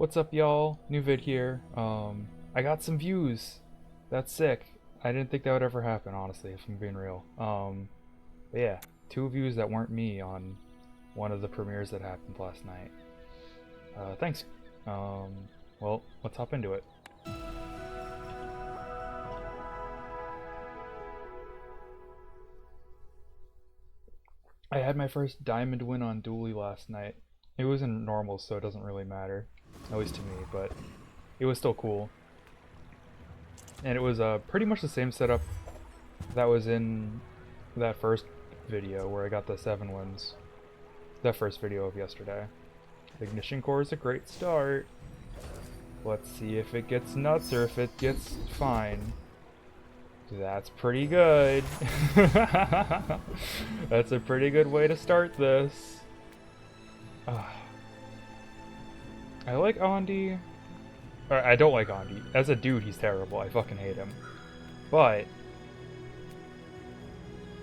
What's up, y'all? New vid here. I got some views. That's sick. I didn't think that would ever happen, honestly, if I'm being real. But yeah, 2 views that weren't me on one of the premieres that happened last night. Thanks. Well, let's hop into it. I had my first diamond win on Dooley last night. It was in normal, so it doesn't really matter, at least to me, but it was still cool. And it was pretty much the same setup that was in that first video where I got the 7 wins. That first video of yesterday. Ignition core is a great start. Let's see if it gets nuts or if it gets fine. That's pretty good. That's a pretty good way to start this. I like Andy. Or, I don't like Andy. As a dude, he's terrible. I fucking hate him. But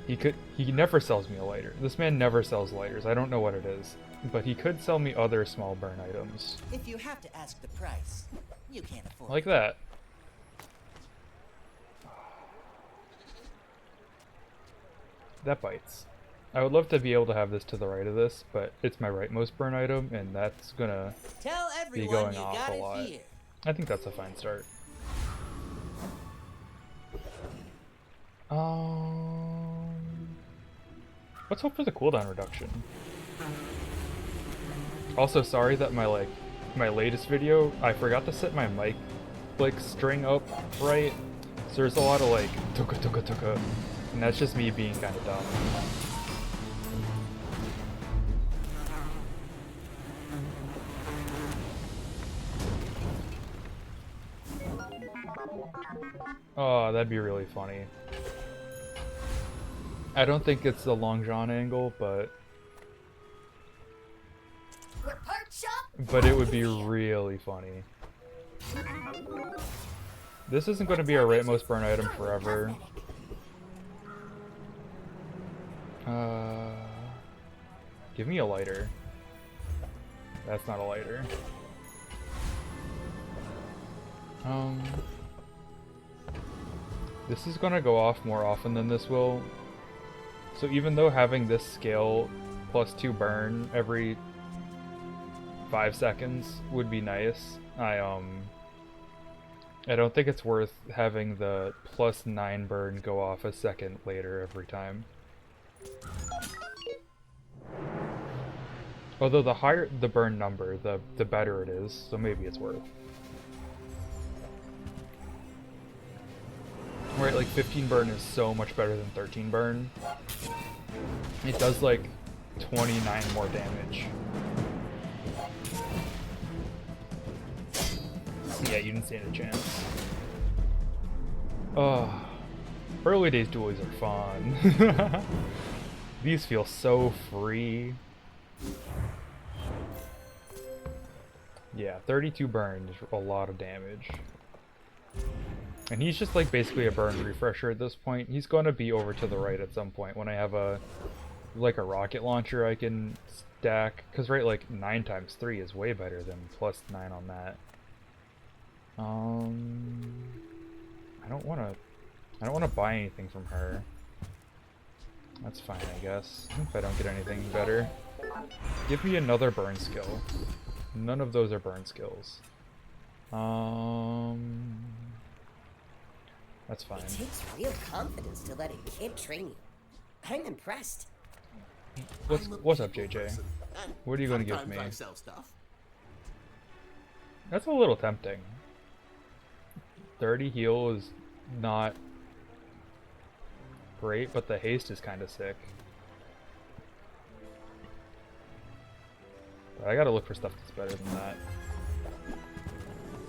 he never sells me a lighter. This man never sells lighters. I don't know what it is. But he could sell me other small burn items. If you have to ask the price, you can't afford like that. That bites. I would love to be able to have this to the right of this, but it's my rightmost burn item, and that's gonna be going off a lot. I think that's a fine start. Let's hope for the cooldown reduction. Also, sorry that my latest video, I forgot to set my mic string up right, so there's a lot of tuka tuka tuka, and that's just me being kind of dumb. Oh, that'd be really funny. I don't think it's the Long John angle, but it would be really funny. This isn't going to be our rightmost burn item forever. Give me a lighter. That's not a lighter. This is gonna go off more often than this will. So even though having this scale plus 2 burn every 5 seconds would be nice, I don't think it's worth having the plus 9 burn go off a second later every time. Although the higher the burn number, the better it is, so maybe it's worth. Right, 15 burn is so much better than 13 burn. It does 29 more damage. Yeah, you didn't stand a chance. Early days dualies are fun. These feel so free. Yeah, 32 burn is a lot of damage. And he's just basically a burn refresher at this point. He's going to be over to the right at some point when I have a rocket launcher I can stack. Because 9 times 3 is way better than plus 9 on that. I don't want to buy anything from her. That's fine, I guess. If I don't get anything better. Give me another burn skill. None of those are burn skills. That's fine. It takes real confidence to let a kid train you. I'm impressed. What's up, JJ? What are you going to give me? That's a little tempting. 30 heal is not great, but the haste is kind of sick. But I gotta look for stuff that's better than that.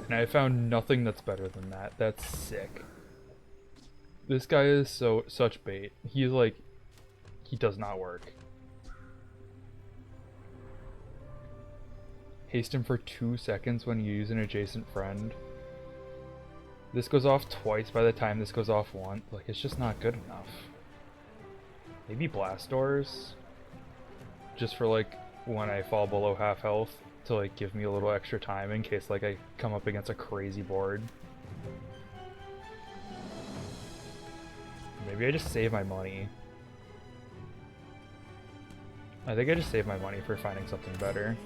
And I found nothing that's better than that. That's sick. This guy is such bait. He's he does not work. Haste him for 2 seconds when you use an adjacent friend. This goes off twice by the time this goes off once. It's just not good enough. Maybe blast doors? Just for when I fall below half health. to like give me a little extra time in case like I come up against a crazy board. Maybe I just save my money. I think I just save my money for finding something better.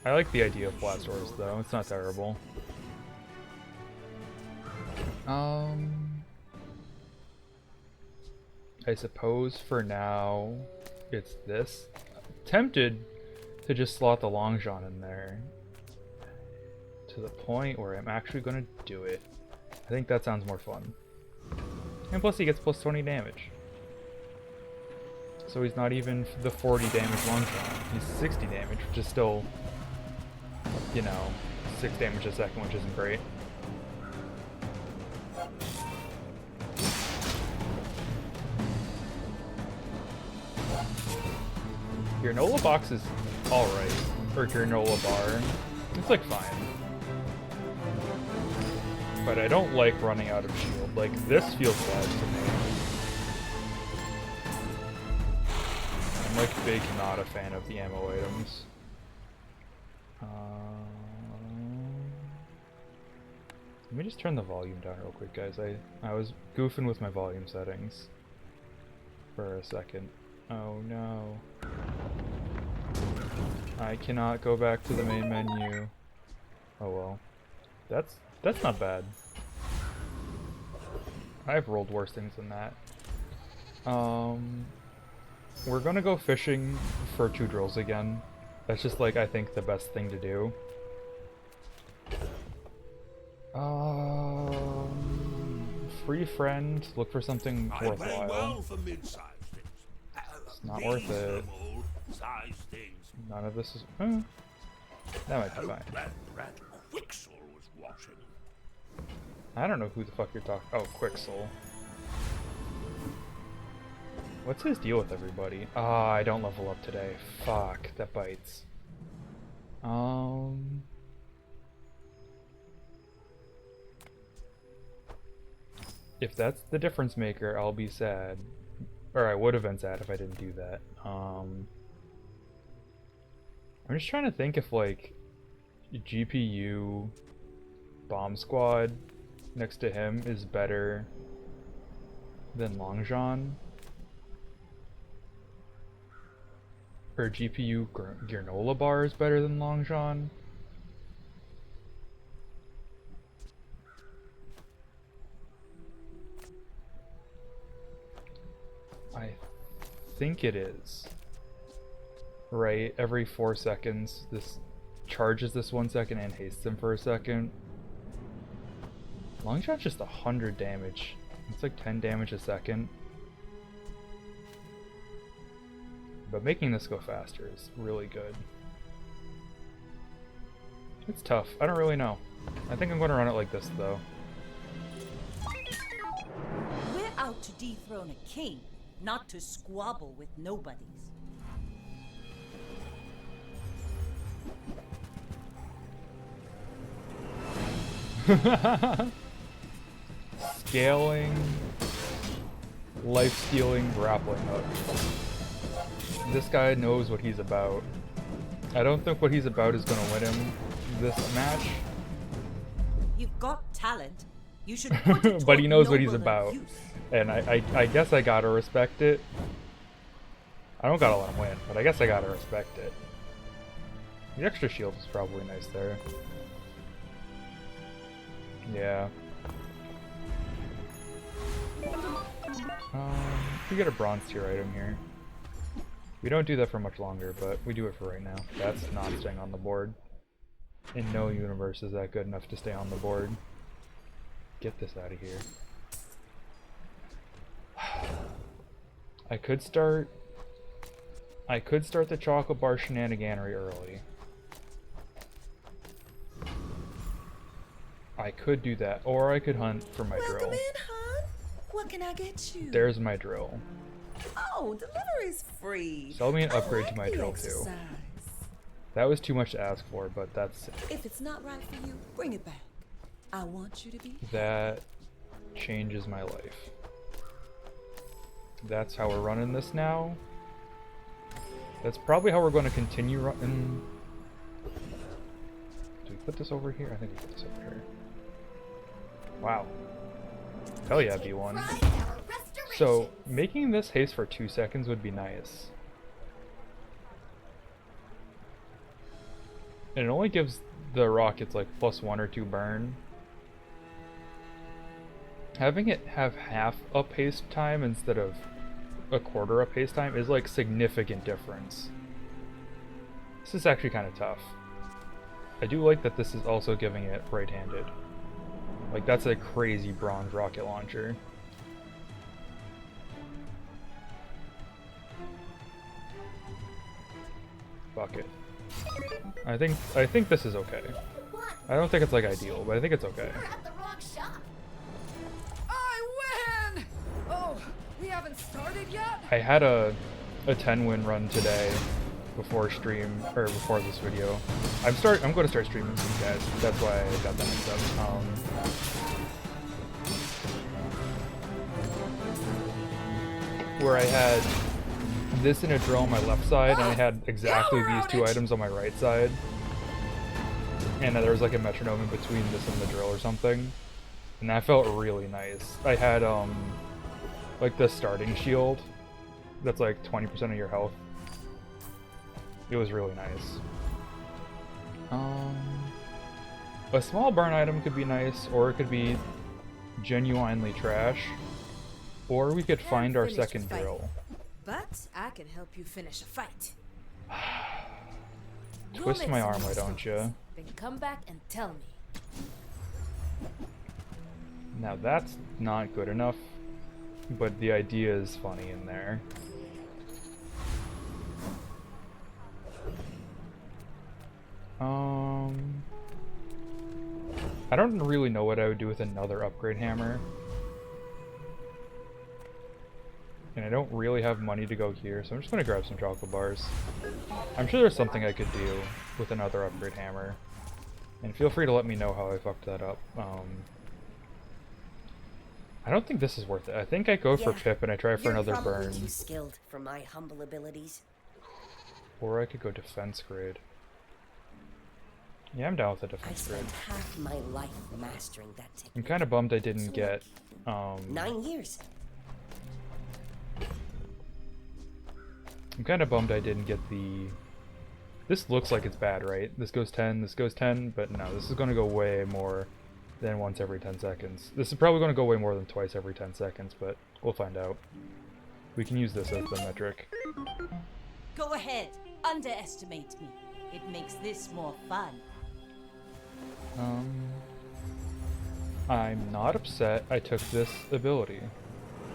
I like the idea of flat stores though, it's not terrible. I suppose for now it's this. Tempted to just slot the Long John in there to the point where I'm actually gonna do it. I think that sounds more fun. And plus he gets plus 20 damage. So he's not even the 40 damage Long John. He's 60 damage, which is still, you know, 6 damage a second, which isn't great. Granola box is alright. Or granola bar. It's like fine. But I don't like running out of shield. Like, this feels bad to me. I'm like big not a fan of the ammo items. Let me just turn the volume down real quick, guys. I was goofing with my volume settings for a second. Oh no. I cannot go back to the main menu. Oh well. That's not bad. I've rolled worse things than that. We're gonna go fishing for 2 drills again. That's just like I think the best thing to do. Free friend, look for something worthwhile. Well for mid-sized things. It's not worth it. None of this is. That might be fine. That Quixel was watching. I don't know who the fuck you're talking. Oh, Quixel. What's his deal with everybody? Ah, I don't level up today. Fuck, that bites. If that's the difference maker, I'll be sad. Or I would have been sad if I didn't do that. I'm just trying to think if like GPU Bomb Squad next to him is better than Long John. Or GPU Granola Bar is better than Long John. I think it is. Right, every 4 seconds this charges this 1 second and hastes him for a second. Long John's just 100 damage. It's like 10 damage a second. But making this go faster is really good. It's tough. I don't really know. I think I'm going to run it like this though. We're out to dethrone a king, not to squabble with nobodies. Scaling, life-stealing, grappling hook. This guy knows what he's about. I don't think what he's about is going to win him this match. You've got talent. You should put it But he toward knows what he's nobler about. use. And I guess I gotta respect it. I don't gotta let him win, but I guess I gotta respect it. The extra shield is probably nice there. Yeah. We get a bronze tier item here. We don't do that for much longer, but we do it for right now. That's not staying on the board. In no universe is that good enough to stay on the board. Get this out of here. I could start the chocolate bar shenaniganery early. I could do that, or I could hunt for my drill. Welcome in, hon. What can I get you? There's my drill. Oh, delivery's free. Sell me an I upgrade to like my the drill exercise. too. That was too much to ask for, but that's If it's not right for you, bring it back. I want you to be. that changes my life. That's how we're running this now. That's probably how we're going to continue running. put this over here? I think I put this over here. Wow. Hell yeah, B1. So, making this haste for 2 seconds would be nice. And it only gives the rockets like +1 or 2 burn. Having it have half up haste time instead of a quarter up haste time is like significant difference. This is actually kind of tough. I do like that this is also giving it right-handed. Like, that's a crazy bronze rocket launcher. Fuck it. I think this is okay. I don't think it's like ideal, but I think it's okay. At the wrong shop. I win! Oh, we haven't started yet? I had a 10-win run today before stream, or before this video. I'm going to start streaming some guys. That's why I got that mixed up. Where I had this in a drill on my left side, and I had exactly these 2 items on my right side. And there was like a metronome in between this and the drill or something. And that felt really nice. I had like the starting shield that's like 20% of your health. It was really nice. A small burn item could be nice, or it could be genuinely trash. Or we could find our second drill. But I can help you finish a fight. Twist my arm, why don't you? Then come back and tell me. Now that's not good enough, but the idea is funny in there. I don't really know what I would do with another upgrade hammer. And I don't really have money to go here, so I'm just gonna grab some chocolate bars. I'm sure there's something I could do with another upgrade hammer. And feel free to let me know how I fucked that up. I don't think this is worth it. I think I go for Pip and I try for another burn. Too skilled for my humble abilities. Or I could go defense grade. Yeah, I'm down with the I defense grade. spent half my life mastering that technique. I'm kind of bummed I didn't get 9 years. I'm kind of bummed I didn't get the... This looks like it's bad, right? This goes 10, this goes 10, but no, this is going to go way more than once every 10 seconds. This is probably going to go way more than twice every 10 seconds, but we'll find out. We can use this as the metric. Go ahead, underestimate me. It makes this more fun. I'm not upset I took this ability.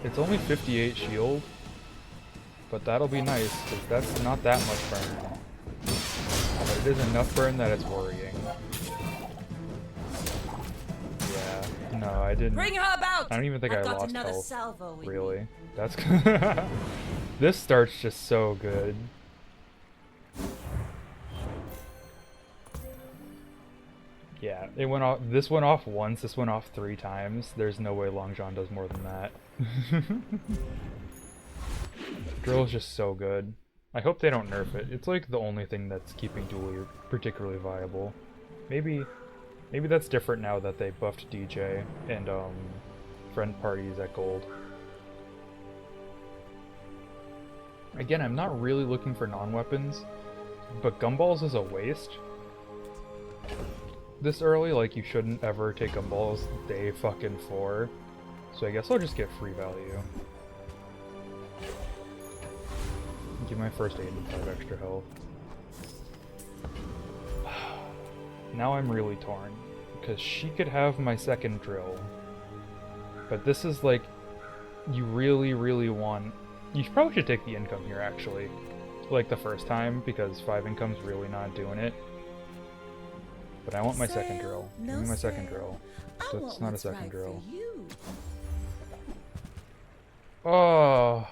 It's only 58 shield, but that'll be nice, because that's not that much burn. But it is enough burn that it's worrying. Yeah, no, I didn't. Bring her about! I don't even think I got lost another health. salvo with Really? That's This start's just so good. Yeah, it went off. This went off once. This went off 3 times. There's no way Long John does more than that. Drill is just so good. I hope they don't nerf it. It's like the only thing that's keeping Dooley particularly viable. Maybe that's different now that they buffed DJ and friend parties at gold. Again, I'm not really looking for non-weapons, but gumballs is a waste. This early, like, you shouldn't ever take gumballs day fucking 4. So I guess I'll just get free value. Give my first aid and 5 extra health. Now I'm really torn, because she could have my second drill. But this is like, you really, really want... You probably should take the income here, actually. Like the first time, because 5 income's really not doing it. But I want my second drill. Give me my second drill. So it's not a second drill. Oh!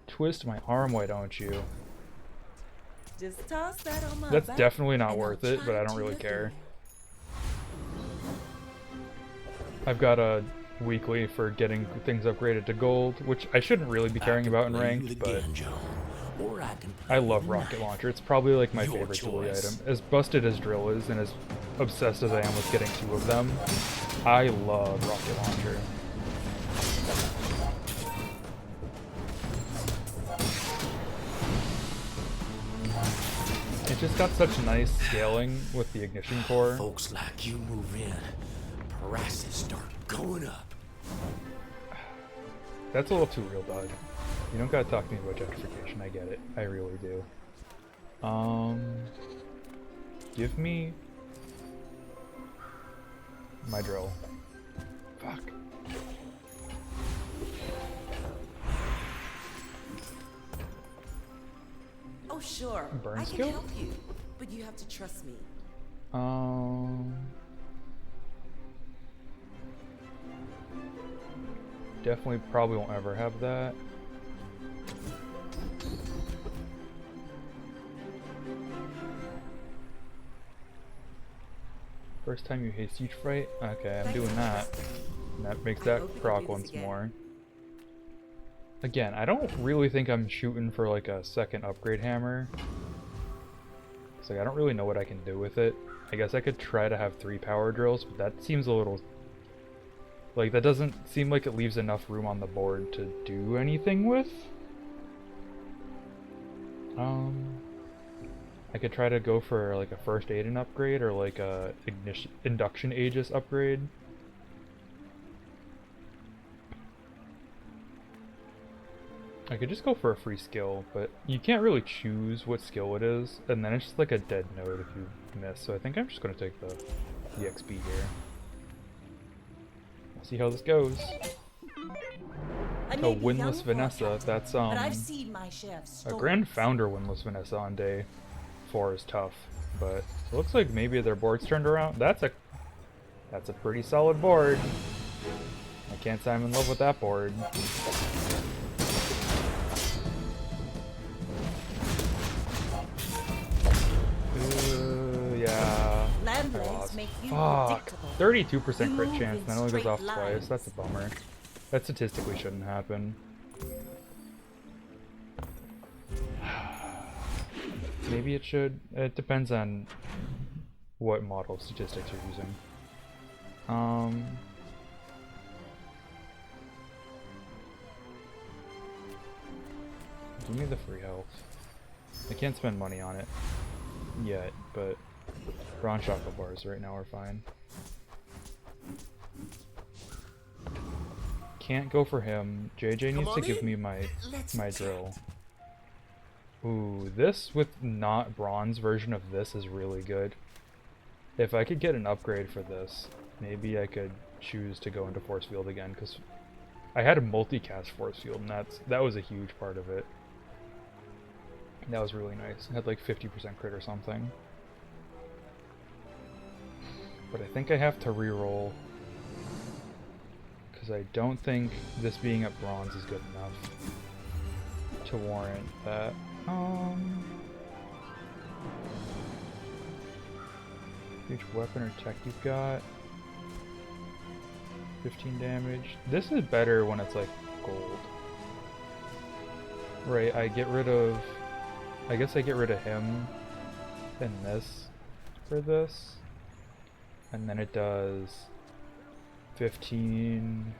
Twist my arm, why don't you? Just toss that on my That's back, definitely not and worth I'll it, but I try don't to really lift care. it. I've got a weekly for getting things upgraded to gold, which I shouldn't really be caring about in ranked, but or I can I play love the rocket knife. launcher. It's probably like my Your favorite Dooley choice. item. As busted as drill is and as obsessed as I am with getting 2 of them, I love rocket launcher. It just got such nice scaling with the ignition core. Folks like you move in, prices start going up. That's a little too real, dog. You don't gotta talk to me about gentrification, I get it. I really do. Give me my drill. Fuck. Oh, sure. Burn I skill? can help you, but you have to trust me. Definitely probably won't ever have that. First time you hate siege fright? Okay, I'm doing that. And that makes that proc once more. Again, I don't really think I'm shooting for like a second upgrade hammer. It's like I don't really know what I can do with it. I guess I could try to have 3 power drills, but that seems a little... Like, that doesn't seem like it leaves enough room on the board to do anything with. I could try to go for like a first aid and upgrade or like a induction Aegis upgrade. I could just go for a free skill, but you can't really choose what skill it is, and then it's just like a dead node if you miss, so I think I'm just going to take the XP here. We'll see how this goes. I A may be winless young, Vanessa, Captain, that's but I've seen my share of a stories. Grand Founder winless Vanessa on day 4 is tough, but it looks like maybe their board's turned around. That's a pretty solid board. I can't say I'm in love with that board. Yeah. I Landlords lost. make you Fuck. predictable. 32% crit You chance, move and that only in goes off straight twice. lines. That's a bummer. That statistically shouldn't happen. Maybe it should. It depends on what model of statistics you're using. Give me the free health. I can't spend money on it yet, but bronze chocolate bars right now are fine. Can't go for him. JJ needs to give me my drill. Ooh, this with not bronze version of this is really good. If I could get an upgrade for this, maybe I could choose to go into force field again, because I had a multicast force field, and that was a huge part of it. That was really nice. It had like 50% crit or something. But I think I have to reroll, because I don't think this being at bronze is good enough to warrant that. Which weapon or tech you've got? 15 damage. This is better when it's like gold. Right, I guess I get rid of him and this for this. And then it does 15,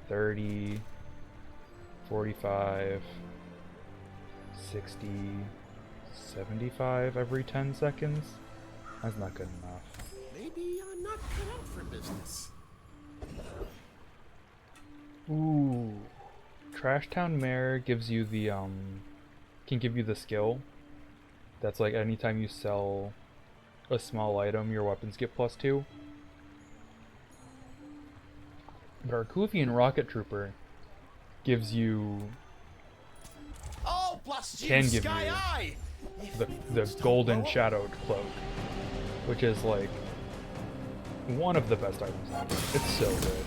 30, 45, 60, 75 every 10 seconds. That's not good enough. Maybe I'm not cut out for business. Ooh. Trash Town Mare gives you the, can give you the skill. That's like anytime you sell a small item, your weapons get +2. Darkuvian Rocket Trooper gives you, Oh, blast you, can give Sky you Eye! the golden shadowed cloak, which is like one of the best items in the game. It's so good.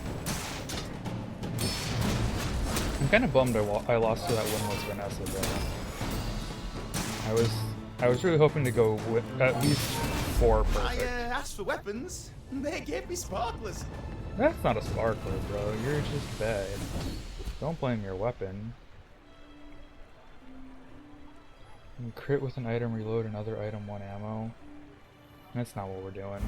I'm kind of bummed I lost to that winless Vanessa though. I was really hoping to go with at least 4 I perfect. asked for weapons, and they gave me sparklers. That's not a sparkler, bro. You're just bad. Don't blame your weapon. And crit with an item, reload another item, 1 ammo. That's not what we're doing.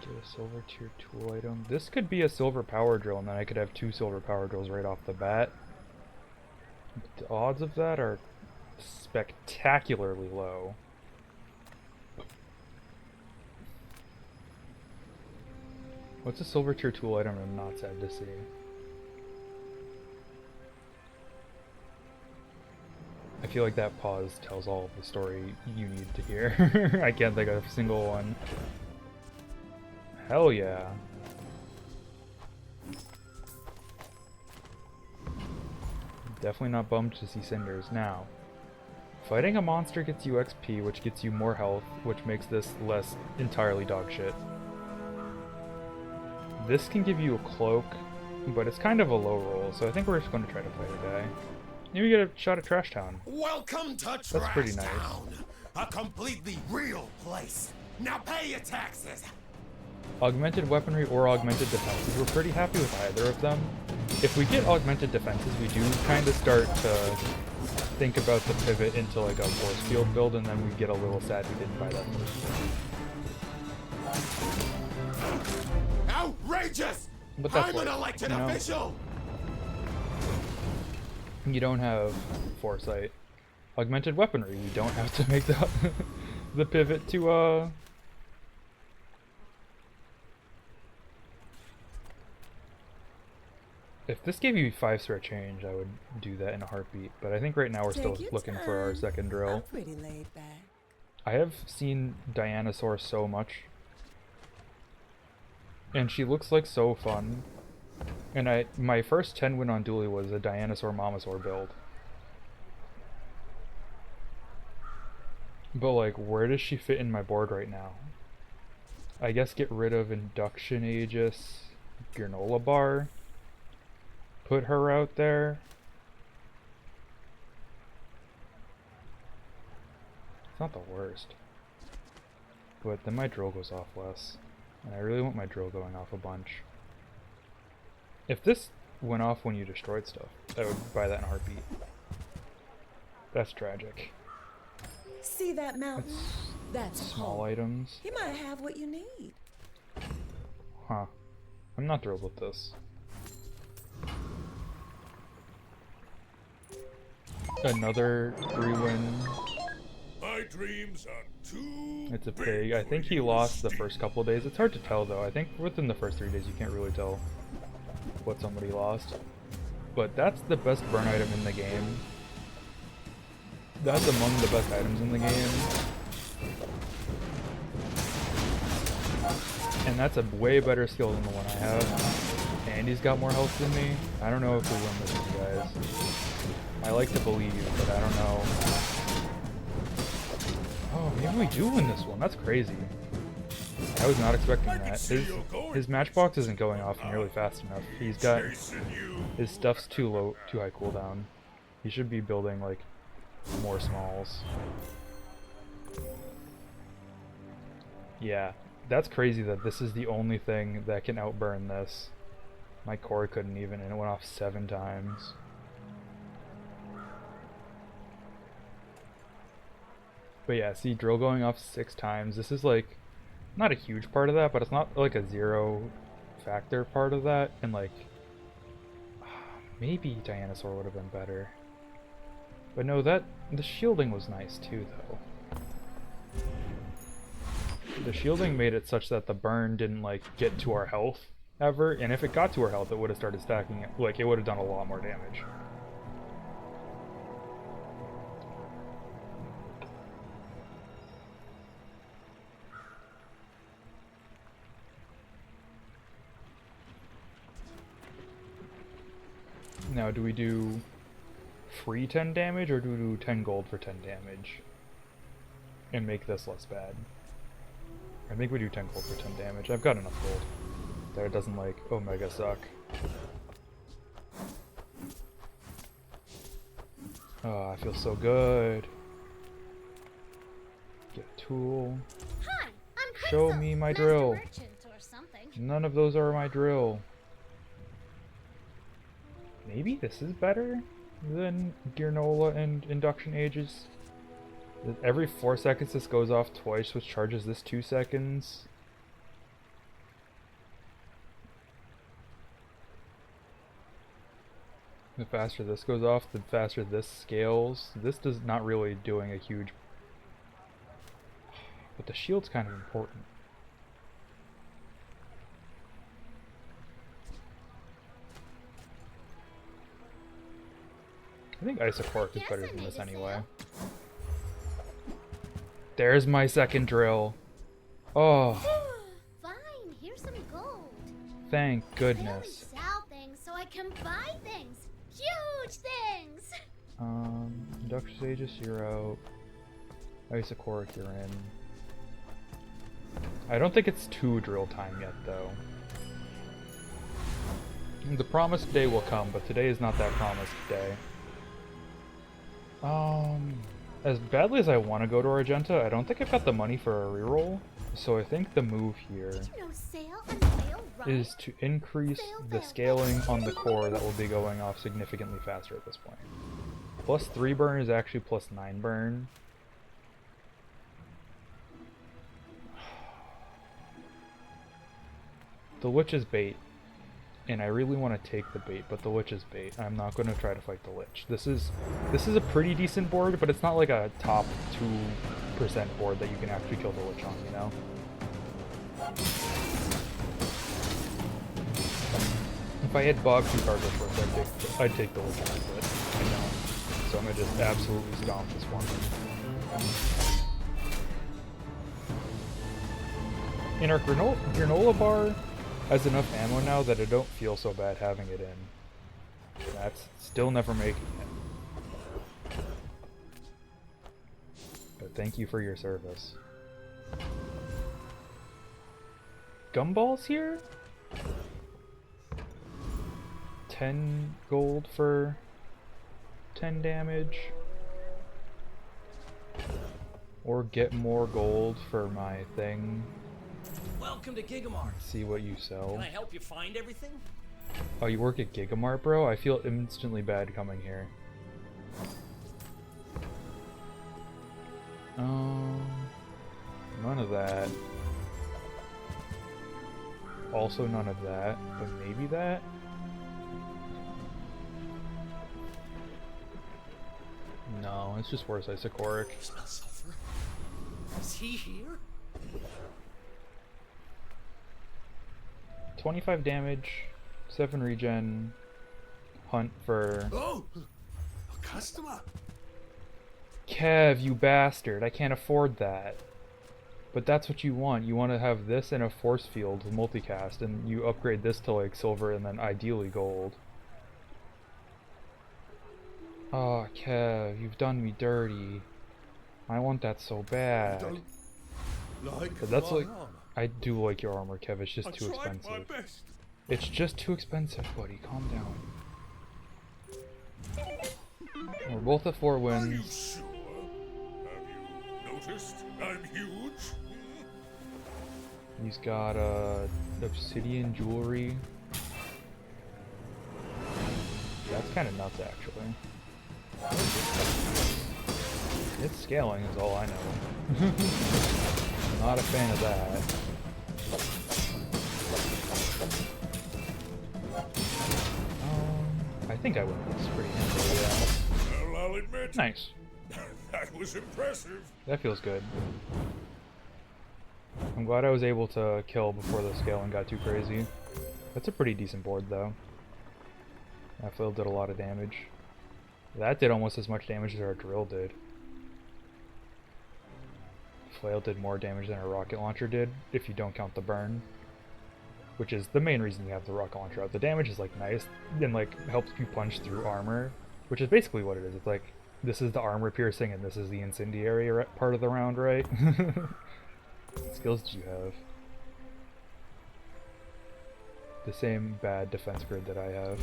Get a silver tier tool item. This could be a silver power drill, and then I could have 2 silver power drills right off the bat. The odds of that are spectacularly low. What's a silver tier tool item I'm not sad to see? I feel like that pause tells all of the story you need to hear. I can't think of a single one. Hell yeah. Definitely not bummed to see cinders. Now, fighting a monster gets you XP, which gets you more health, which makes this less entirely dog shit. This can give you a cloak, but it's kind of a low roll, so I think we're just going to try to fight a guy. Maybe get a shot at Trash Town. Welcome to Trash That's pretty nice. Town, a completely real place. Now pay your taxes. Augmented weaponry or augmented defenses, we're pretty happy with either of them. If we get augmented defenses, we do kind of start to think about the pivot into like a force field build, and then we get a little sad we didn't buy that first. Outrageous! But that's I'm an life, elected you know? official. You don't have foresight. Augmented weaponry, we don't have to make the the pivot to If this gave you 5-star change, I would do that in a heartbeat, but I think right now we're still Take your looking for our time. second drill. I'm pretty laid back. I have seen Dianosaur so much, and she looks like so fun. And my first 10 win on Dooley was a Dianosaur Momosaur build. But like, where does she fit in my board right now? I guess get rid of Induction Aegis, Granola Bar, put her out there. It's not the worst. But then my drill goes off less. And I really want my drill going off a bunch. If this went off when you destroyed stuff, I would buy that in a heartbeat. That's tragic. See that mountain? That's Small home. items. You might have what you need. Huh. I'm not thrilled with this. Another 3-win. My dreams are too It's a pig. I think he lost the first couple of days. It's hard to tell though. I think within the first 3 days you can't really tell what somebody lost. But that's the best burn item in the game. That's among the best items in the game. And that's a way better skill than the one I have. And he's got more health than me. I don't know if we win this one, guys. I like to believe, but I don't know. Oh, maybe we do win this one. That's crazy. I was not expecting that. His matchbox isn't going off nearly fast enough. He's got his stuff's too low, too high cooldown. He should be building like more smalls. Yeah, that's crazy that this is the only thing that can outburn this. My core couldn't even, and it went off 7 times. But yeah, see, drill going off 6 times. This is like not a huge part of that, but it's not like a 0 factor part of that. And like, maybe Dianosaur would have been better. But no, the shielding was nice too, though. The shielding made it such that the burn didn't like get to our health ever, and if it got to our health, it would have started stacking it. Like, it would have done a lot more damage. Now, do we do free 10 damage, or do we do 10 gold for 10 damage? And make this less bad? I think we do 10 gold for 10 damage. I've got enough gold that it doesn't, like, Omega suck. Oh, I feel so good. Get a tool. Hi, I'm Show Crystal, me my master drill. merchant or something. None of those are my drill. Maybe this is better? than granola and induction ages. Every 4 seconds this goes off twice, which charges this 2 seconds. The faster this goes off, the faster this scales. This does not really doing a huge... But the shield's kind of important. I think Isocork is better than this anyway. There's my second drill. Oh, Fine, here's some gold. thank I only goodness. sell things so I can buy things. Huge things. Induction Aegis, you're out. Isocork, you're in. I don't think it's 2 drill time yet, though. The promised day will come, but today is not that promised day. As badly as I want to go to Argenta, I don't think I've got the money for a reroll, so I think the move here Did you know sail and sail right? is to increase the scaling on the core that will be going off significantly faster at this point. Plus 3 burn is actually plus 9 burn. The Lich is bait, and I really want to take the bait, but the Lich is bait. I'm not going to try to fight the Lich. This is a pretty decent board, but it's not like a top 2% board that you can actually kill the Lich on, you know? If I had Bog 2 cargo first, I'd take the Lich on, but I don't. So I'm going to just absolutely stomp this one. In our granola bar has enough ammo now that I don't feel so bad having it in. That's still never making it. But thank you for your service. Gumballs here? 10 gold for 10 damage. Or get more gold for my thing. Welcome to Gigamart. See what you sell. Can I help you find everything? Oh, you work at Gigamart, bro? I feel instantly bad coming here. None of that. Also none of that, but maybe that? No, it's just worse Isocoric. Smell sulfur. Is he here? 25 damage, 7 regen, hunt for... Oh, a customer. Kev, you bastard, I can't afford that. But that's what you want. You want to have this and a force field with multicast, and you upgrade this to like silver and then ideally gold. Oh, Kev, you've done me dirty. I want that so bad. Like But that's my like... armor. I do like your armor, Kev, it's just I too tried expensive. my best. It's just too expensive, buddy. Calm down. We're both at 4 Are you wins. sure? Have you noticed I'm huge? He's got obsidian jewelry. That's kind of nuts, actually. It's scaling is all I know. Not a fan of that. I think I win this pretty handily, yeah. Well, I'll admit, Nice. that was impressive. That feels good. I'm glad I was able to kill before the scaling got too crazy. That's a pretty decent board, though. That flail did a lot of damage. That did almost as much damage as our drill did. Flail did more damage than our rocket launcher did, if you don't count the burn. Which is the main reason you have the rocket launcher out. The damage is like nice, and like helps you punch through armor. Which is basically what it is. It's like, this is the armor piercing and this is the incendiary part of the round, right? What skills do you have? The same bad defense grid that I have.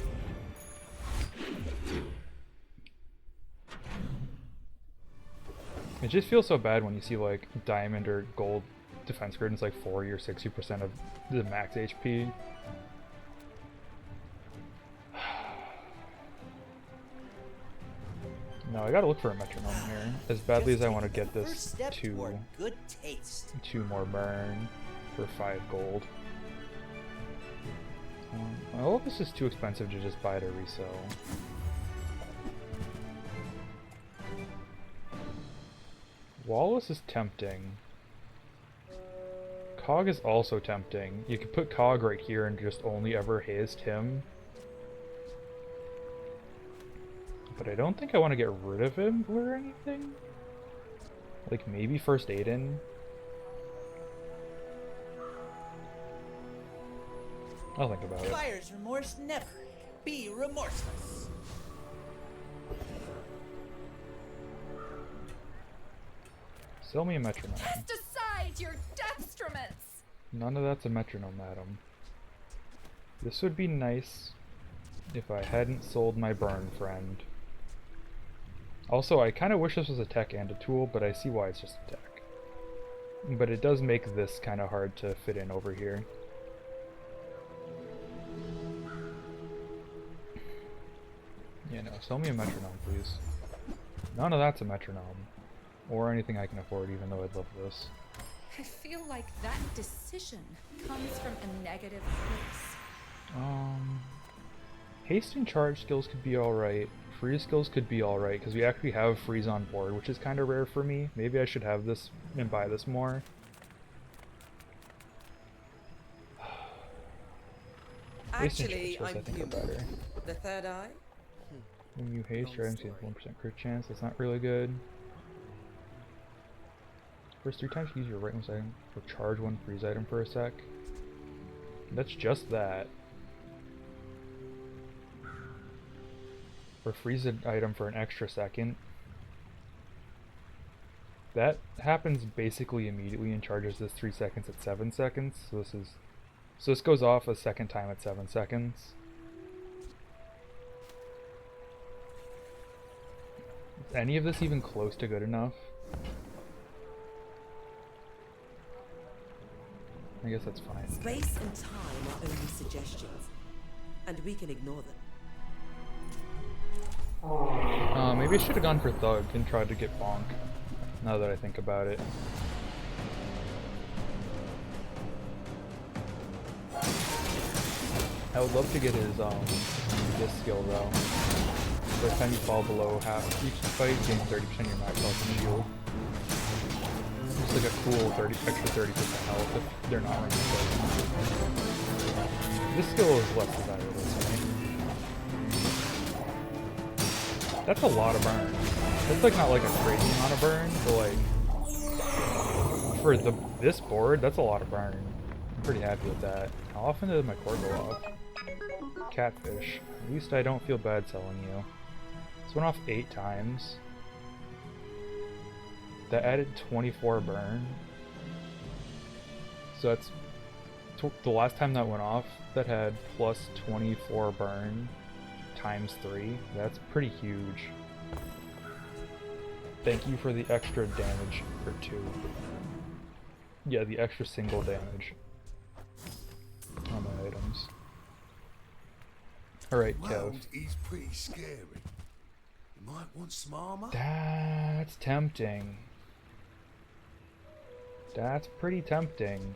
It just feels so bad when you see like diamond or gold defense grid and it's like 40 or 60% of the max HP. No, I gotta look for a metronome here. As badly as I want to get First this step to toward good taste. 2 more burn for 5 gold. All of this is too expensive to just buy to resell. Wallace is tempting. Cog is also tempting. You could put Cog right here and just only ever haste him. But I don't think I want to get rid of him or anything. Like maybe first Aiden. I'll think about it. Buyer's remorse never. Be remorseless. Sell me a metronome. Cast aside your destruments. None of that's a metronome, madam. This would be nice if I hadn't sold my burn friend. Also, I kind of wish this was a tech and a tool, but I see why it's just a tech. But it does make this kind of hard to fit in over here. Yeah, no, sell me a metronome, please. None of that's a metronome. Or anything I can afford, even though I'd love this. I feel like that decision comes from a negative place. Haste and charge skills could be alright. Freeze skills could be alright, because we actually have freeze on board, which is kind of rare for me. Maybe I should have this and buy this more. Haste and charge Actually, skills, I'm I think, are human. better. The third eye? When you haste, your items get 1% crit chance. That's not really good. First 3 times you use your right mouse item, or charge 1 freeze item for a sec. That's just that. Or freeze an item for an extra second. That happens basically immediately and charges this 3 seconds at 7 seconds. So this goes off a second time at 7 seconds. Is any of this even close to good enough? I guess that's fine. Space and time are only suggestions, and we can ignore them. Maybe I should have gone for Thug and tried to get Bonk, now that I think about it. I would love to get his, this skill though. By the time you fall below half each fight, gain 30% of your max health and shield. Just like a cool extra 30% health if they're not running Thug. This skill is less desirable to me. That's a lot of burn. That's like not like a crazy amount of burn, but like for this board, that's a lot of burn. I'm pretty happy with that. How often did my core go off? Catfish. At least I don't feel bad selling you. This went off 8 times. That added 24 burn. So that's the last time that went off, that had plus 24 burn times 3. That's pretty huge. Thank you for the extra damage for 2. Yeah, the extra single damage on my items. Alright, Kev. World is pretty scary. You might want some armor. That's tempting. That's pretty tempting.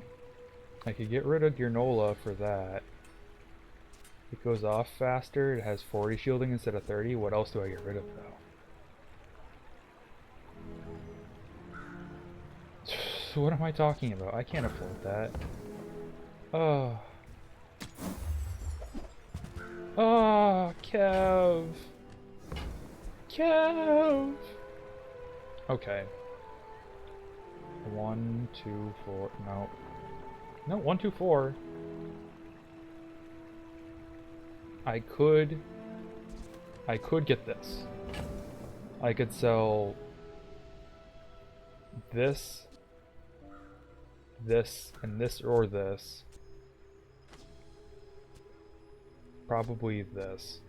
I could get rid of Granola for that. It goes off faster, it has 40 shielding instead of 30. What else do I get rid of though? So what am I talking about? I can't afford that. Oh. Oh, Kev. Kev. Okay. 1, 2, 4. No. No, 1, 2, 4. I could get this. I could sell this, and this, or this. Probably this.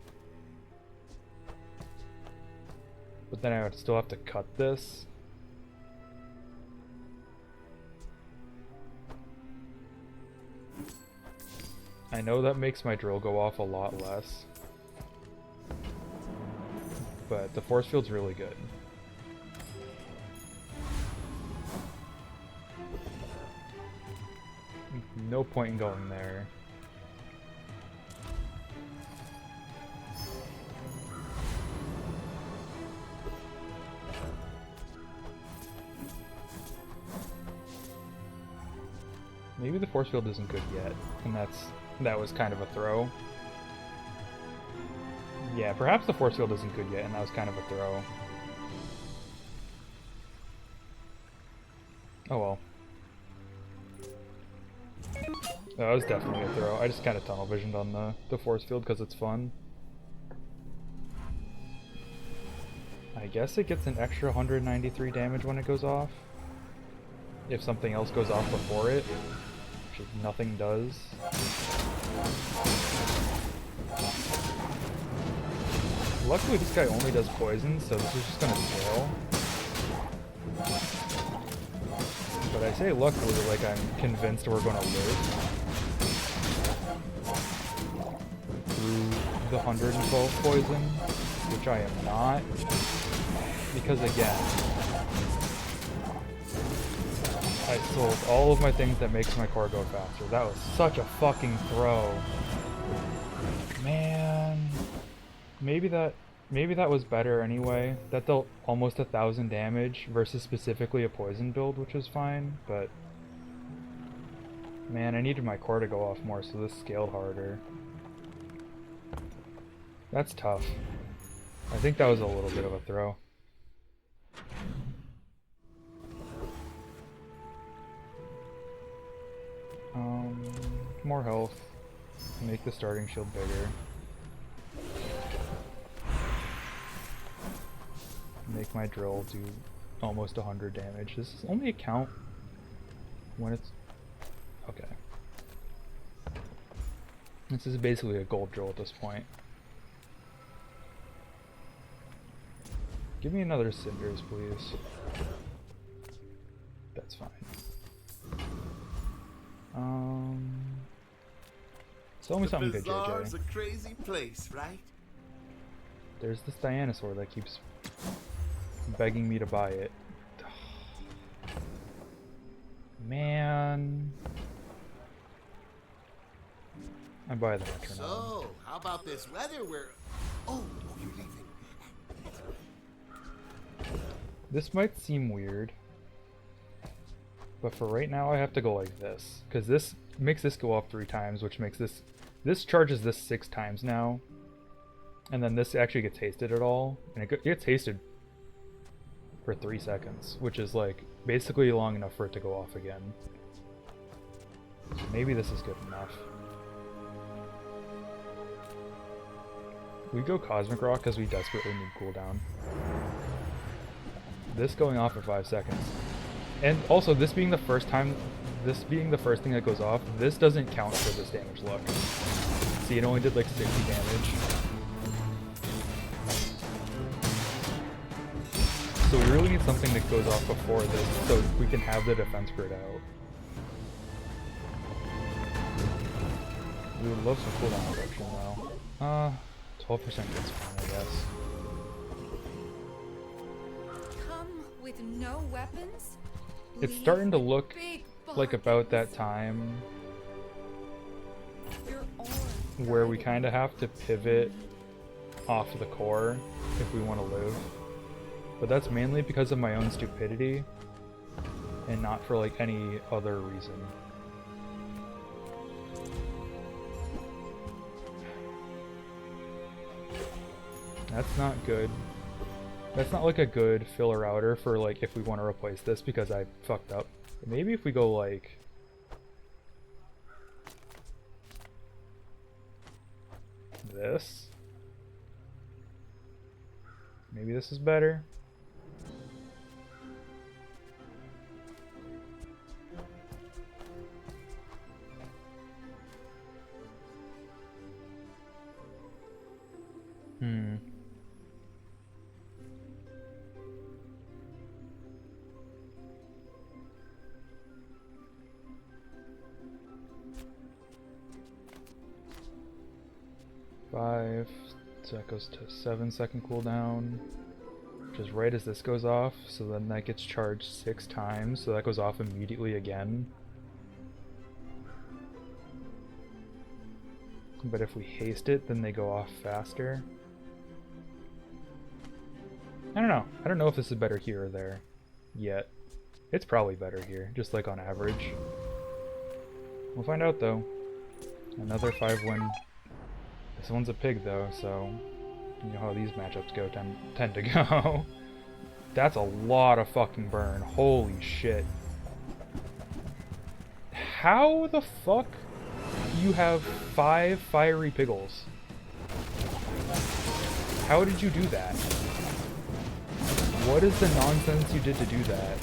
But then I would still have to cut this. I know that makes my drill go off a lot less. but the force field's really good. No point in going there. Maybe the force field isn't good yet, and that was kind of a throw. Yeah, perhaps the force field isn't good yet, and that was kind of a throw. Oh well. That was definitely a throw. I just kind of tunnel visioned on the force field because it's fun. I guess it gets an extra 193 damage when it goes off. If something else goes off before it, which nothing does. Luckily this guy only does poison, so this is just gonna scale. But I say luckily like I'm convinced we're gonna live through the 112 poison, which I am not. Because again, I sold all of my things that makes my core go faster. That was such a fucking throw. Man. Maybe that was better anyway. That dealt almost 1,000 damage versus specifically a poison build, which was fine, but man, I needed my core to go off more, so this scaled harder. That's tough. I think that was a little bit of a throw. More health. Make the starting shield bigger. Make my drill do almost 100 damage. Does this only count when it's... Okay. This is basically a gold drill at this point. Give me another cinders, please. That's fine. Sell me something good, Bazaar's JJ. a crazy place, right? There's this Dianosaur that keeps begging me to buy it. Man. I buy the metronome. So, how about this weather where... Oh, you're leaving. This might seem weird, but for right now I have to go like this, because this makes this go up 3 times, which makes this charges this 6 times now, and then this actually gets hasted at all, and it gets hasted for 3 seconds, which is like basically long enough for it to go off again. So maybe this is good enough. We go Cosmic Rock because we desperately need cooldown. This going off for 5 seconds. And also, this being the first thing that goes off, this doesn't count for this damage luck. See, it only did like 60 damage. So we really need something that goes off before this so we can have the defense grid out. We would love some cooldown reduction though. 12% gets fine, I guess. Come with no weapons? It's Leave starting to look big like about that bargains. time Your own where we kind of have to pivot off the core if we want to live. But that's mainly because of my own stupidity and not for like any other reason. That's not good. That's not like a good filler outer for like if we want to replace this because I fucked up. Maybe if we go like this. Maybe this is better. Hmm. So that goes to 7-second cooldown, which is right as this goes off, so then that gets charged 6 times, so that goes off immediately again. But if we haste it, then they go off faster. I don't know. I don't know if this is better here or there yet. It's probably better here, just like on average. We'll find out though. Another 5-win. This one's a pig though, so you know how these matchups go tend to go. That's a lot of fucking burn. Holy shit. How the fuck do you have 5 fiery piggles? How did you do that? What is the nonsense you did to do that?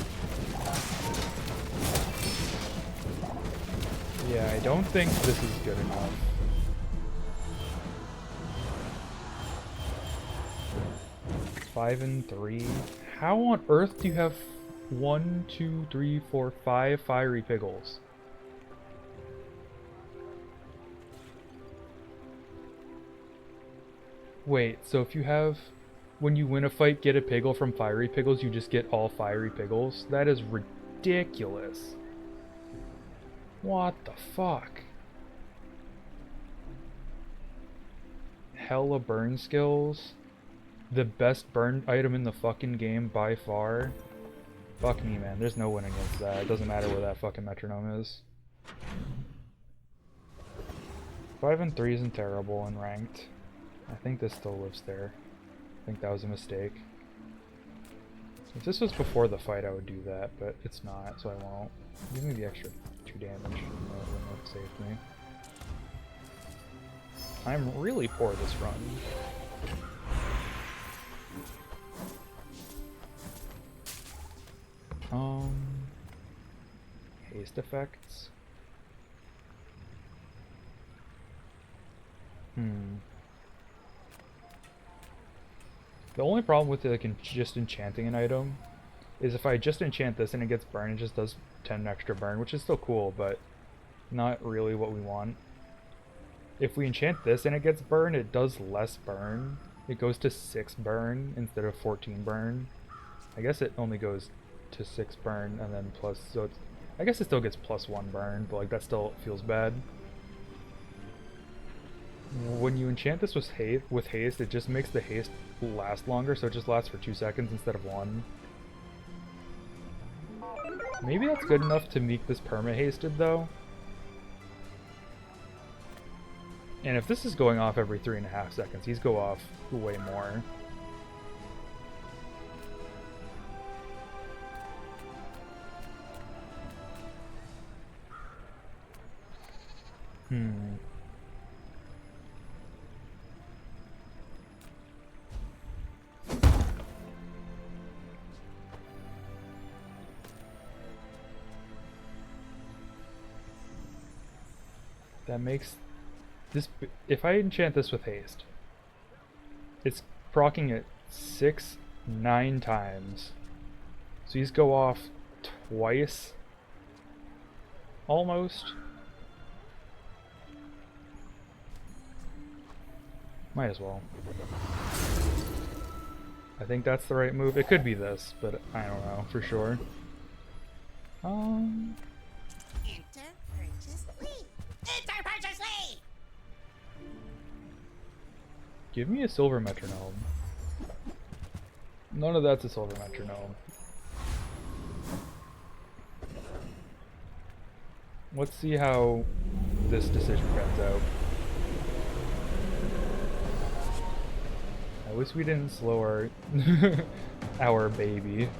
Yeah, I don't think this is good enough. Five and 3. How on earth do you have 1, 2, 3, 4, 5 fiery piggles? Wait, so if you have, when you win a fight, get a piggle from fiery piggles, you just get all fiery piggles? That is ridiculous. What the fuck? Hella burn skills. The best burn item in the fucking game by far. Fuck me, man. There's no win against that. It doesn't matter where that fucking metronome is. 5 and 3 isn't terrible in ranked. I think this still lives there. I think that was a mistake. If this was before the fight, I would do that, but it's not, so I won't. Give me the extra 2 damage. That wouldn't have saved me. I'm really poor this run. Haste effects. The only problem with like just enchanting an item is if I just enchant this and it gets burned, it just does 10 extra burn, which is still cool, but not really what we want. If we enchant this and it gets burned, it does less burn. It goes to 6 burn instead of 14 burn. I guess it only goes to 6 burn and then plus, so it's, I guess it still gets +1 burn, but like that still feels bad. When you enchant this with haste, it just makes the haste last longer, so it just lasts for 2 seconds instead of 1. Maybe that's good enough to make this perma-hasted though. And if this is going off every 3.5 seconds, these go off way more. That makes this, if I enchant this with haste, it's proccing it 9 times. So these go off twice, almost. Might as well. I think that's the right move. It could be this, but I don't know for sure. Enter purchase lead. Enter purchase lead. Give me a silver metronome. None of that's a silver metronome. Let's see how this decision pans out. At least we didn't slow our our baby.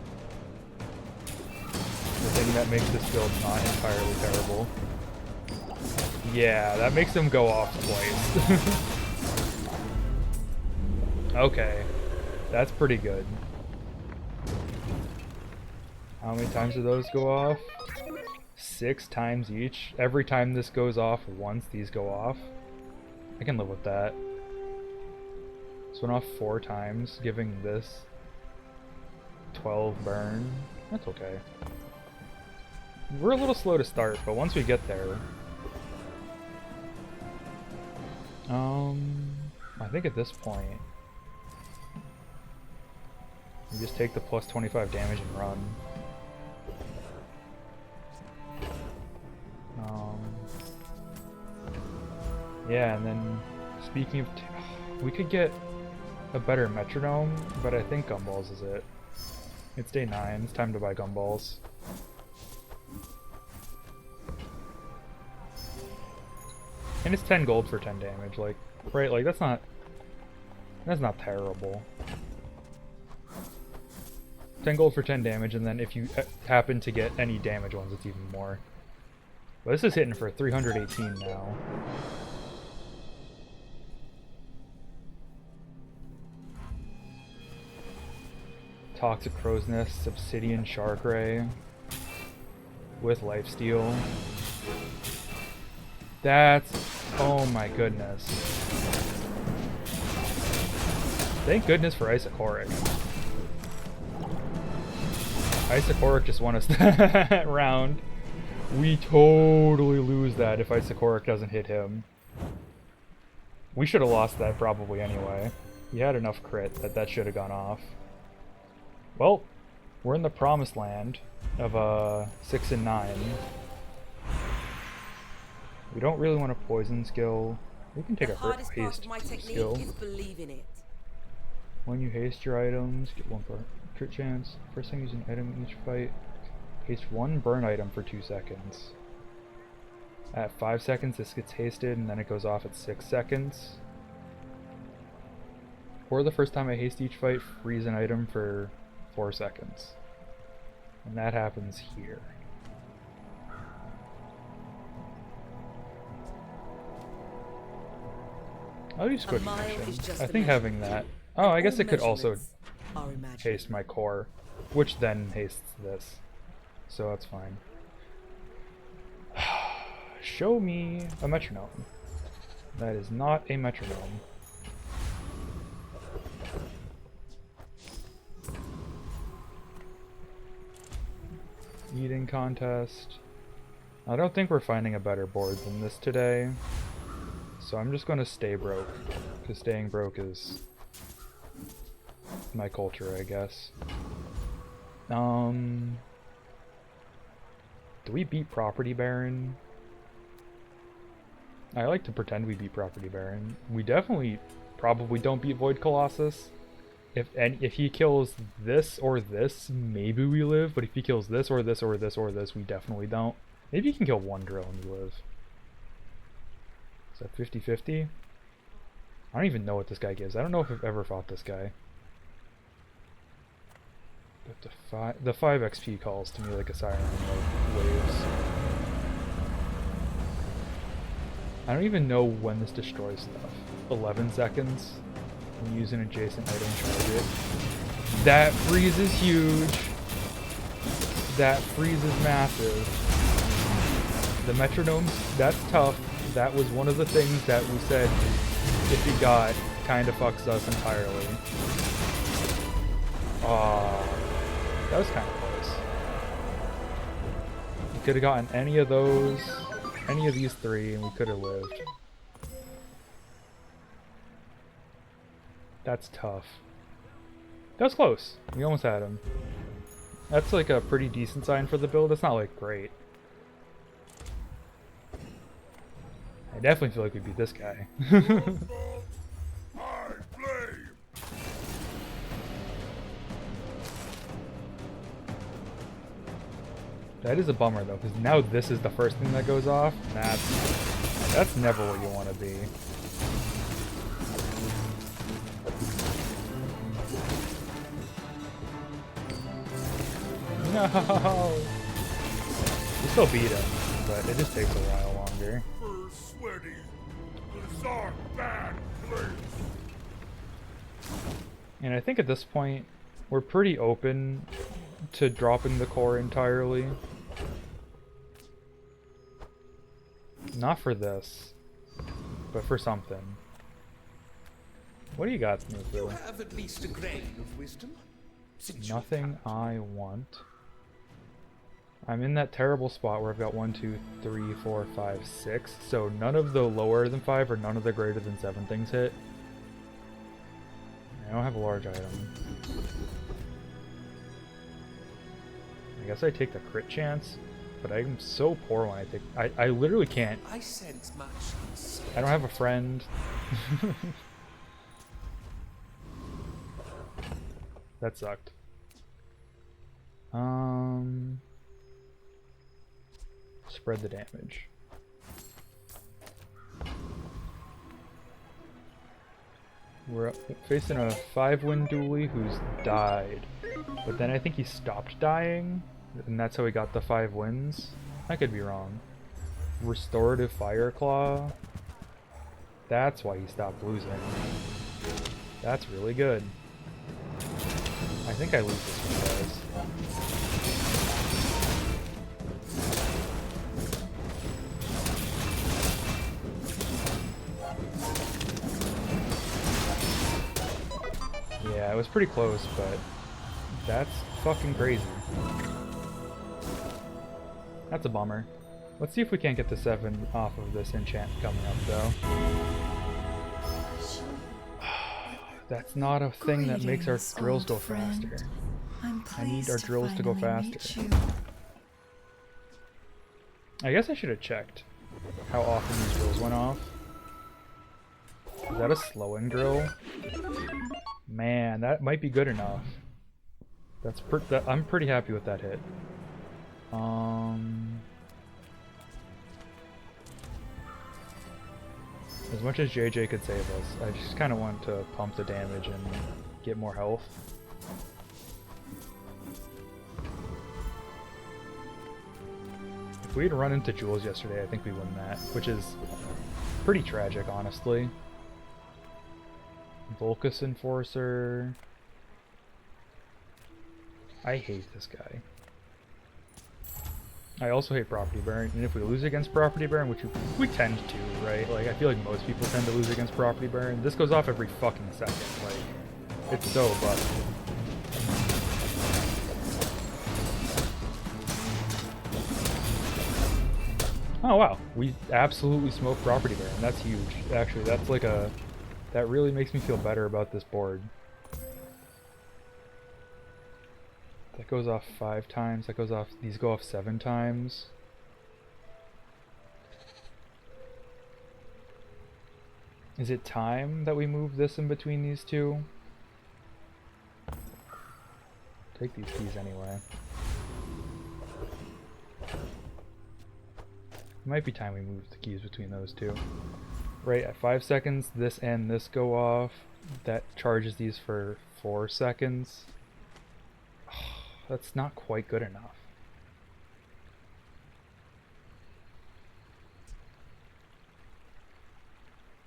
The thing that makes this build not entirely terrible. Yeah, that makes him go off twice. Okay, that's pretty good. How many times do those go off? 6 times each. Every time this goes off once, these go off. I can live with that. This went off 4 times, giving this 12 burn. That's okay. We're a little slow to start, but once we get there... I think at this point, you just take the plus 25 damage and run. Yeah, and then speaking of, we could get a better metronome, but I think gumballs is it. It's day 9. It's time to buy gumballs. And it's 10 gold for 10 damage, like, right, like, that's not terrible. 10 gold for 10 damage, and then if you happen to get any damage ones, it's even more. But this is hitting for 318 now. Toxic Crow's Nest, Obsidian Shark Ray with Lifesteal. That's... oh my goodness. Thank goodness for Isocoric. Isocoric just won us that round. We totally lose that if Isocoric doesn't hit him. We should have lost that probably anyway. He had enough crit that should have gone off. Well, we're in the promised land of 6 and 9. We don't really want a poison skill. We can take The a hardest part haste of my technique skill. is believing it. When you haste your items, get 1 crit chance. First time using an item in each fight. Haste 1 burn item for 2 seconds. At 5 seconds this gets hasted and then it goes off at 6 seconds. Or the first time I haste each fight, freeze an item for 4 seconds. And that happens here. I'll use quick mile is connection. just I a think having that... measurement. oh, I guess All it could also measurements are imaginary. haste my core, which then hastes this. So that's fine. Show me a metronome. That is not a metronome. Eating contest. I don't think we're finding a better board than this today. So I'm just going to stay broke. Because staying broke is my culture, I guess. Do we beat Property Baron? I like to pretend we beat Property Baron. We definitely probably don't beat Void Colossus. If he kills this or this, maybe we live, but if he kills this or this or this or this, we definitely don't. Maybe he can kill one drill and we live. Is that 50-50? I don't even know what this guy gives. I don't know if I've ever fought this guy. But the 5 XP calls to me like a siren in like waves. I don't even know when this destroys stuff. 11 seconds. When you use an adjacent item, charge it. That freeze is huge. That freeze is massive. The metronomes, that's tough. That was one of the things that we said if he got, kind of fucks us entirely. That was kind of close. We could have gotten any of those, any of these 3, and we could have lived. That's tough. That was close. We almost had him. That's like a pretty decent sign for the build. It's not like great. I definitely feel like we beat this guy. That is a bummer though, because now this is the first thing that goes off. That's never where you want to be. No! We still beat him, but it just takes a while longer. Sweaty. This is our bad place. And I think at this point, we're pretty open to dropping the core entirely. Not for this, but for something. What do you got, You Snoopy? have at least a grain of wisdom. Since you Nothing I want. I'm in that terrible spot where I've got 1, 2, 3, 4, 5, 6. So none of the lower than 5 or none of the greater than 7 things hit. don't have a large item. I guess I take the crit chance, but I'm so poor when I take... I literally can't. I sense much. I don't have a friend. That sucked. Spread the damage. We're facing a 5-win Dooley who's died. But then I think he stopped dying, and that's how he got the 5 wins. I could be wrong. Restorative Fireclaw. That's why he stopped losing. That's really good. I think I lose this one, guys. Yeah, it was pretty close, but that's fucking crazy. That's a bummer. Let's see if we can't get the 7 off of this enchant coming up, though. That's not a thing that makes our drills go faster. I need our drills to go faster. I guess I should have checked how often these drills went off. Is that a slowing drill? Man, that might be good enough. I'm pretty happy with that hit. As much as JJ could save us, I just kind of want to pump the damage and get more health. If we had run into Jules yesterday, I think we win that, which is pretty tragic, honestly. Volcus Enforcer. I hate this guy. I also hate Property Baron, and if we lose against Property Baron, which we tend to, right? Like, I feel like most people tend to lose against Property Baron. This goes off every fucking second. Like, it's so busted. Oh wow, we absolutely smoked Property Baron. That's huge. Actually, that's like a... That really makes me feel better about this board. That goes off 5 times. That goes off... These go off 7 times. Is it time that we move this in between these two? Take these keys anyway. It might be time we move the keys between those two. Right, at 5 seconds, this and this go off. That charges these for 4 seconds. That's not quite good enough.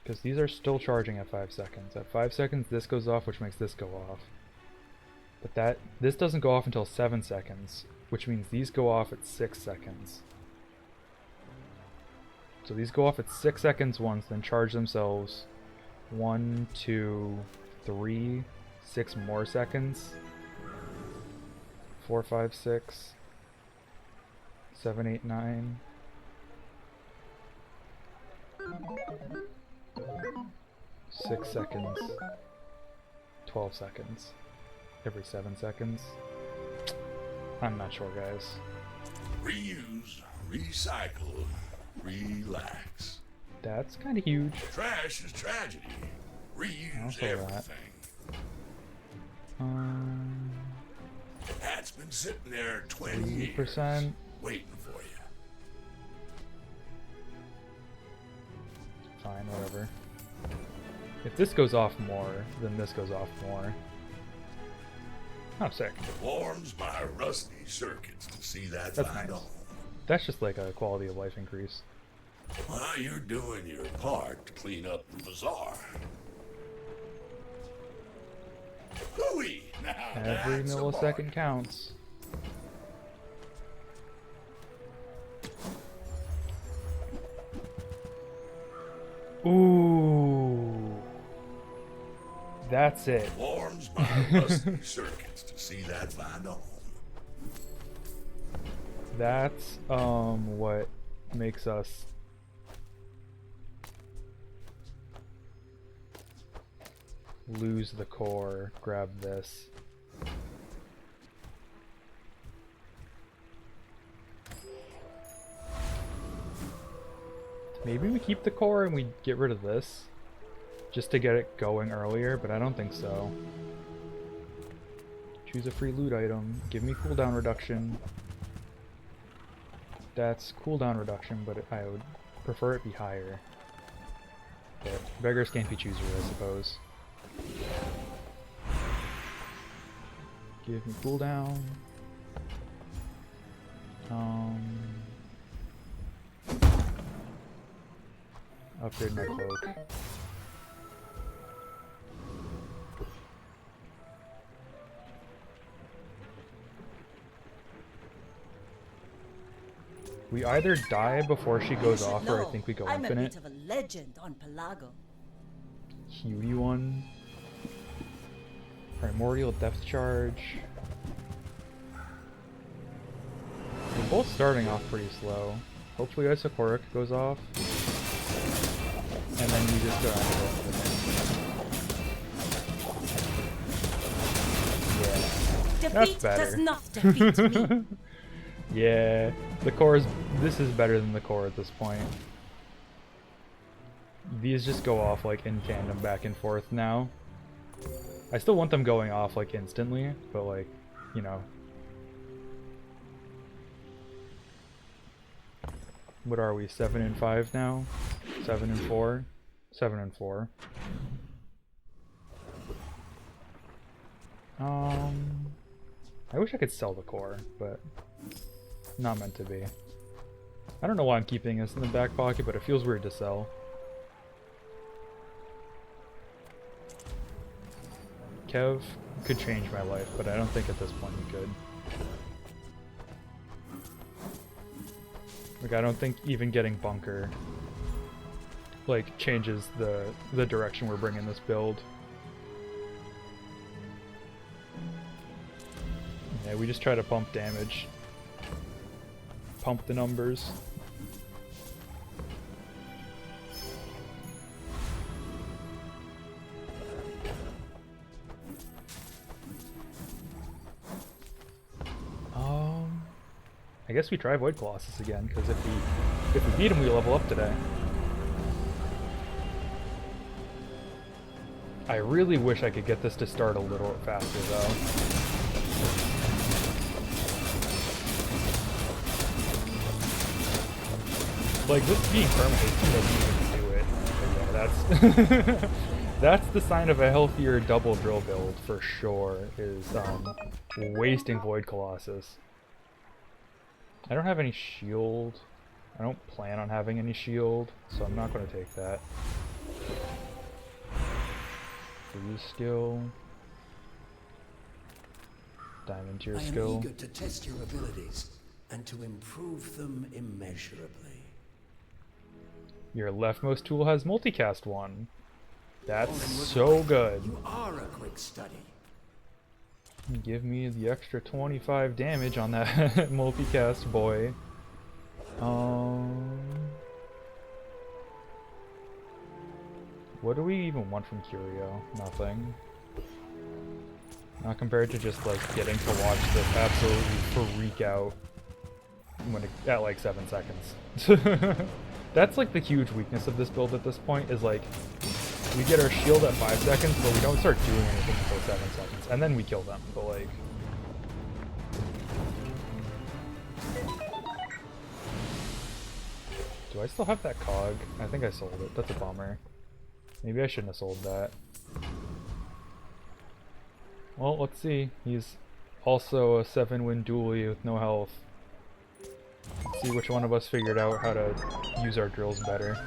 Because these are still charging at 5 seconds. At 5 seconds, this goes off, which makes this go off. But this doesn't go off until 7 seconds, which means these go off at 6 seconds. So these go off at 6 seconds once, then charge themselves 1, 2, 3, 6 more seconds. 4, 5, 6, 7, 8, 9. 6 seconds. 12 seconds. Every 7 seconds. I'm not sure, guys. Reuse, recycle, relax. That's kind of huge. Trash is tragedy. Reuse everything. Hat's been sitting there 20 years, waiting for you. Fine, whatever. If this goes off more, then this goes off more. Oh, sick. Warms my rusty circuits to see that. That's nice. That's just like a quality of life increase. Well, you're doing your part to clean up the bazaar. Hooey! Now Every millisecond counts. Ooh. That's it. Warms my rusty circuits to see that find a home. That's what makes us lose the core, grab this. Maybe we keep the core and we get rid of this, just to get it going earlier, but I don't think so. Choose a free loot item. Give me cooldown reduction. That's cooldown reduction, but I would prefer it be higher. But beggars can't be choosers, I suppose. Give me cooldown. Upgrade my cloak. We either die before she goes off, or I think we go infinite. I'm a bit of a legend on Pelago. Cutie one. Primordial depth charge. We're both starting off pretty slow. Hopefully Isocoric goes off. And then we just go out of it. Yeah. That's better. Does not defeat me. Yeah. The core is... This is better than the core at this point. These just go off like in tandem back and forth now. I still want them going off like instantly, but like, you know. What are we, 7 and 5 now? 7 and 4? 7 and 4. I wish I could sell the core, but not meant to be. I don't know why I'm keeping this in the back pocket, but it feels weird to sell. Kev could change my life, but I don't think at this point he could. Like, I don't think even getting Bunker like changes the direction we're bringing this build. Yeah, we just try to pump damage. Pump the numbers. I guess we try Void Colossus again, because if we beat him, we level up today. I really wish I could get this to start a little faster, though. Like, this being permanent doesn't even do it. But yeah, that's... That's the sign of a healthier double drill build, for sure, is wasting Void Colossus. I don't have any shield. I don't plan on having any shield, so I'm not going to take that. Freeze skill. Diamond tier skill. I am eager to test your abilities and to improve them immeasurably. Your leftmost tool has multicast 1. That's so good. You are a quick study. Give me the extra 25 damage on that multicast boy. What do we even want from Curio? Nothing. Not compared to just like getting to watch this absolutely freak out when at like 7 seconds. That's like the huge weakness of this build at this point, is like we get our shield at 5 seconds, but we don't start doing anything until 7 seconds, and then we kill them, but like... Do I still have that cog? I think I sold it. That's a bummer. Maybe I shouldn't have sold that. Well, let's see. He's also a 7-win Dooley with no health. Let's see which one of us figured out how to use our drills better.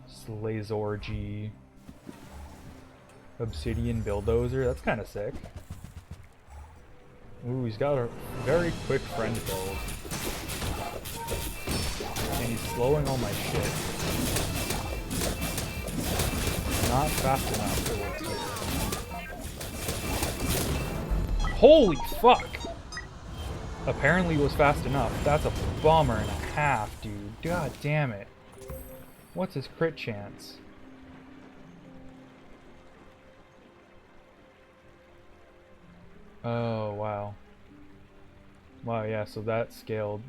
Slazorgy. Obsidian Bulldozer, that's kind of sick. Ooh, he's got a very quick friend build. And he's slowing all my shit. Not fast enough, it looks like. Holy fuck! Apparently it was fast enough. That's a bummer and a half, dude. God damn it. What's his crit chance? Oh, wow. Wow, yeah, so that scaled.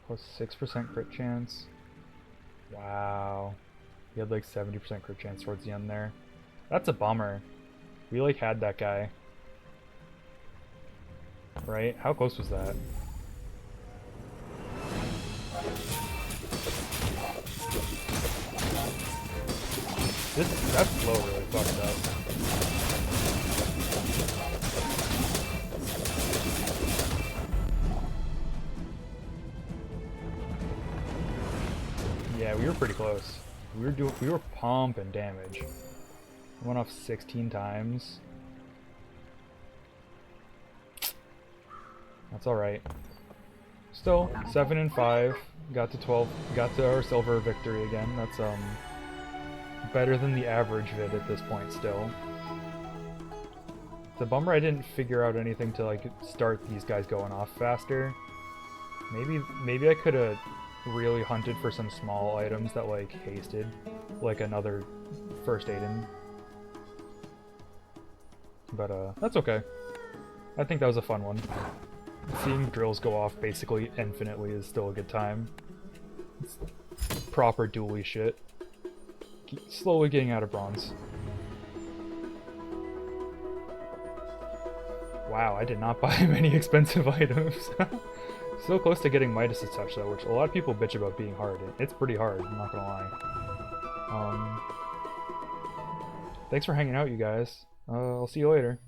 Plus 6% crit chance. Wow. He had like 70% crit chance towards the end there. That's a bummer. We like had that guy. Right? How close was that? That flow really fucked up. Yeah, we were pretty close. We were pumping damage. Went off 16 times. That's alright. Still, 7 and 5. Got to 12. Got to our silver victory again. That's better than the average vid at this point still. It's a bummer I didn't figure out anything to like start these guys going off faster. Maybe I could have really hunted for some small items that like hasted, like another first aid in. But that's okay. I think that was a fun one. Seeing drills go off basically infinitely is still a good time. It's proper Dooley shit. Slowly getting out of bronze. Wow, I did not buy many expensive items. So close to getting Midas's touch though, which a lot of people bitch about being hard. It's pretty hard, I'm not gonna lie. Thanks for hanging out, you guys. I'll see you later.